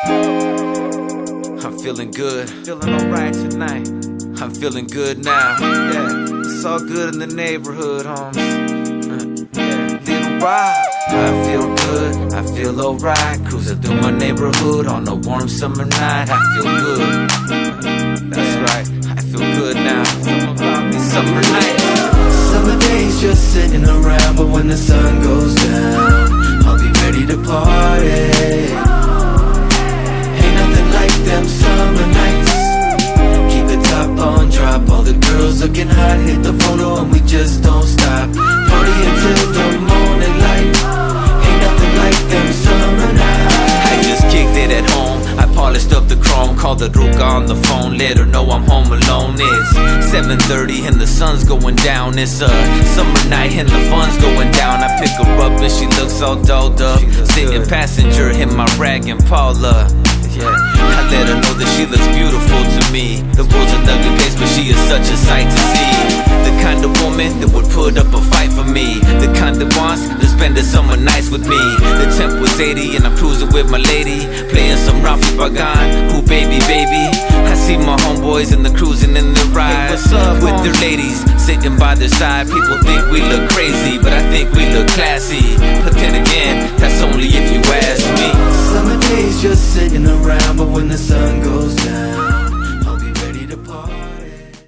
I'm feeling good, feeling alright tonight. I'm feeling good now, yeah. It's all good in the neighborhood, homes. Yeah, little ride. I feel good, I feel alright. Cruising through my neighborhood on a warm summer night. I feel good, that's right. I feel good now. These summer nights. Summer days just sitting around, but when the sun goes down, I'll be ready to party. Ain't nothing like them summer nights. Keep the top on drop, all the girls looking hot. Hit the photo and we just don't stop. Party until the morning light. Ain't nothing like them summer nights. I just kicked it at home, I polished up the chrome. Called the Ruka on the phone, let her know I'm home alone. It's 7:30 and the sun's going down. It's a summer night and the fun's going down. I pick her up and she looks all dolled up. Sitting passenger in my rag and Paula. Yeah, I let her know that she looks beautiful to me. The world's an ugly place, but she is such a sight to see. The kind of woman that would put up a fight for me. The kind that wants to spend the summer nights with me. The temp was 80 and I'm cruising with my lady, playing some Rafi Bagan, who baby baby. I see my homeboys and the cruising in the ride, with their ladies sitting by their side. People think we look crazy, but I think we look classy.